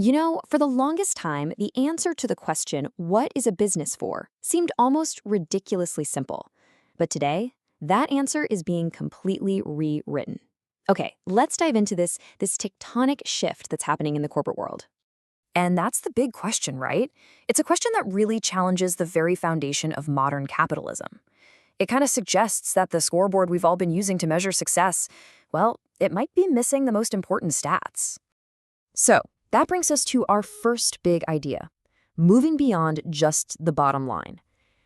For the longest time, the answer to the question, what is a business for, seemed almost ridiculously simple. But today, that answer is being completely rewritten. Okay, let's dive into this tectonic shift that's happening in the corporate world. And that's the big question, right? It's a question that really challenges the very foundation of modern capitalism. It kind of suggests that the scoreboard we've all been using to measure success, well, it might be missing the most important stats. So, that brings us to our first big idea, moving beyond just the bottom line.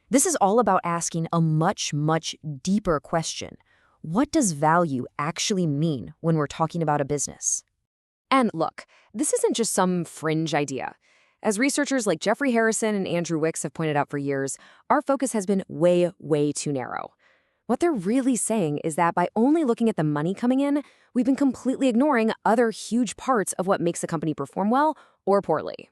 This is all about asking a much, much deeper question. What does value actually mean when we're talking about a business? And look, this isn't just some fringe idea. As researchers like Jeffrey Harrison and Andrew Wicks have pointed out for years, our focus has been way, way too narrow. What they're really saying is that by only looking at the money coming in, we've been completely ignoring other huge parts of what makes a company perform well or poorly.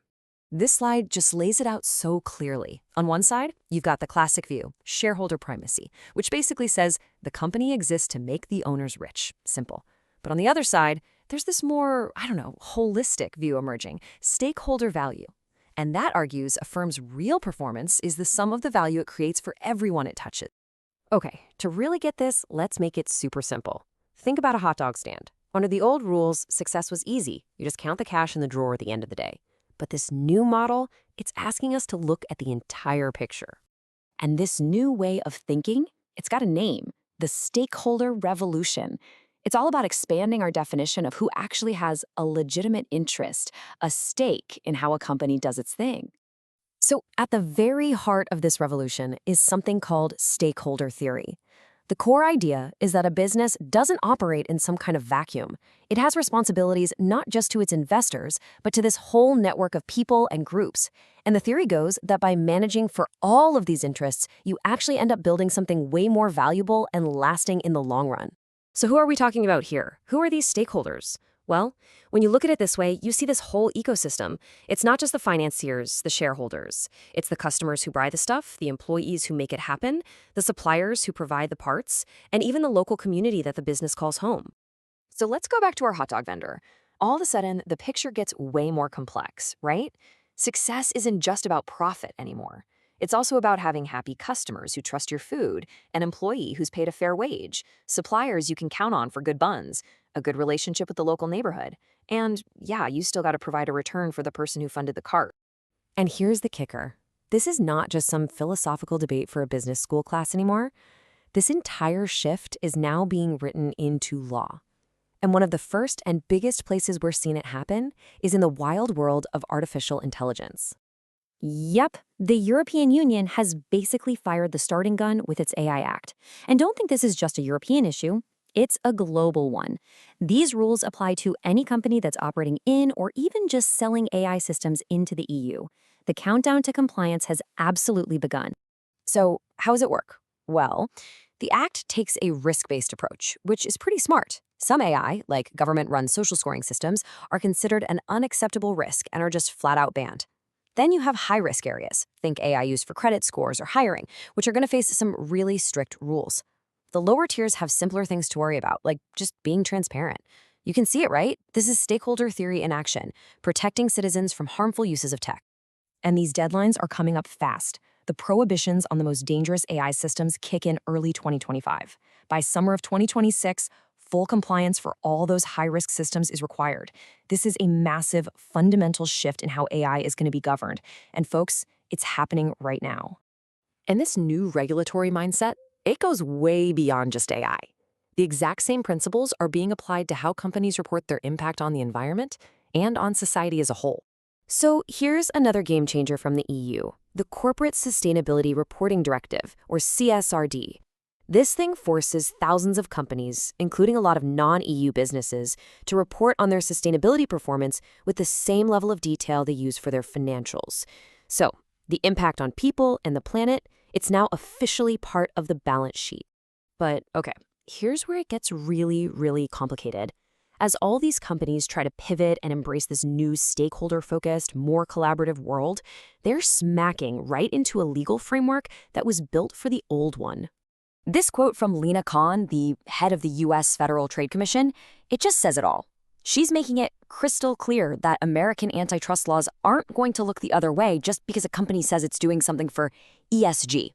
This slide just lays it out so clearly. On one side, you've got the classic view, shareholder primacy, which basically says the company exists to make the owners rich. Simple. But on the other side, there's this more, holistic view emerging, stakeholder value. And that argues a firm's real performance is the sum of the value it creates for everyone it touches. Okay, to really get this, let's make it super simple. Think about a hot dog stand. Under the old rules, success was easy. You just count the cash in the drawer at the end of the day. But this new model, it's asking us to look at the entire picture. And this new way of thinking, it's got a name, the stakeholder revolution. It's all about expanding our definition of who actually has a legitimate interest, a stake in how a company does its thing. So at the very heart of this revolution is something called stakeholder theory. The core idea is that a business doesn't operate in some kind of vacuum. It has responsibilities not just to its investors, but to this whole network of people and groups. And the theory goes that by managing for all of these interests, you actually end up building something way more valuable and lasting in the long run. So who are we talking about here? Who are these stakeholders? Well, when you look at it this way, you see this whole ecosystem. It's not just the financiers, the shareholders. It's the customers who buy the stuff, the employees who make it happen, the suppliers who provide the parts, and even the local community that the business calls home. So let's go back to our hot dog vendor. All of a sudden, the picture gets way more complex, right? Success isn't just about profit anymore. It's also about having happy customers who trust your food, an employee who's paid a fair wage, suppliers you can count on for good buns, a good relationship with the local neighborhood, and yeah, you still got to provide a return for the person who funded the cart. And here's the kicker. This is not just some philosophical debate for a business school class anymore. This entire shift is now being written into law. And one of the first and biggest places we're seeing it happen is in the wild world of artificial intelligence. Yep, the European Union has basically fired the starting gun with its AI Act. And don't think this is just a European issue. It's a global one. These rules apply to any company that's operating in or even just selling AI systems into the EU. The countdown to compliance has absolutely begun. So how does it work? Well, the Act takes a risk-based approach, which is pretty smart. Some AI, like government-run social scoring systems, are considered an unacceptable risk and are just flat-out banned. Then you have high-risk areas, think AI used for credit scores or hiring, which are going to face some really strict rules. The lower tiers have simpler things to worry about, like just being transparent. You can see it, right? This is stakeholder theory in action, protecting citizens from harmful uses of tech. And these deadlines are coming up fast. The prohibitions on the most dangerous AI systems kick in early 2025. By summer of 2026, full compliance for all those high-risk systems is required. This is a massive, fundamental shift in how AI is going to be governed. And folks, it's happening right now. And this new regulatory mindset, it goes way beyond just AI. The exact same principles are being applied to how companies report their impact on the environment and on society as a whole. So here's another game changer from the EU, the Corporate Sustainability Reporting Directive, or CSRD. This thing forces thousands of companies, including a lot of non-EU businesses, to report on their sustainability performance with the same level of detail they use for their financials. So, the impact on people and the planet, it's now officially part of the balance sheet. But, okay, here's where it gets really, really complicated. As all these companies try to pivot and embrace this new stakeholder-focused, more collaborative world, they're smacking right into a legal framework that was built for the old one. This quote from Lena Khan, the head of the U.S. Federal Trade Commission, it just says it all. She's making it crystal clear that American antitrust laws aren't going to look the other way just because a company says it's doing something for ESG,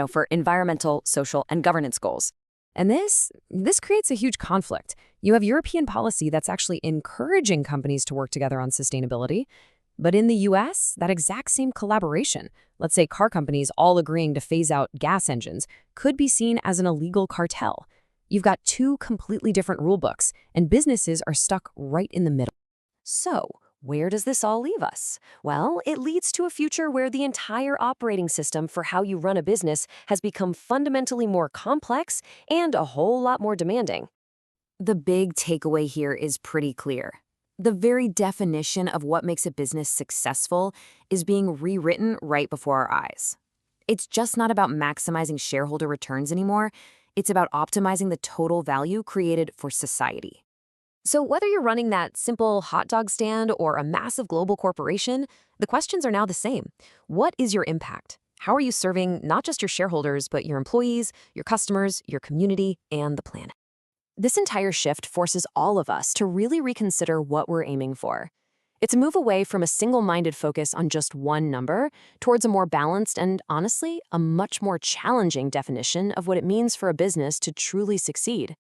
for environmental, social, and governance goals. And this creates a huge conflict. You have European policy that's actually encouraging companies to work together on sustainability. But in the US, that exact same collaboration, let's say car companies all agreeing to phase out gas engines, could be seen as an illegal cartel. You've got two completely different rule books, and businesses are stuck right in the middle. So, where does this all leave us? Well, it leads to a future where the entire operating system for how you run a business has become fundamentally more complex and a whole lot more demanding. The big takeaway here is pretty clear. The very definition of what makes a business successful is being rewritten right before our eyes. It's just not about maximizing shareholder returns anymore. It's about optimizing the total value created for society. So whether you're running that simple hot dog stand or a massive global corporation, the questions are now the same. What is your impact? How are you serving not just your shareholders, but your employees, your customers, your community, and the planet? This entire shift forces all of us to really reconsider what we're aiming for. It's a move away from a single-minded focus on just one number towards a more balanced and, honestly, a much more challenging definition of what it means for a business to truly succeed.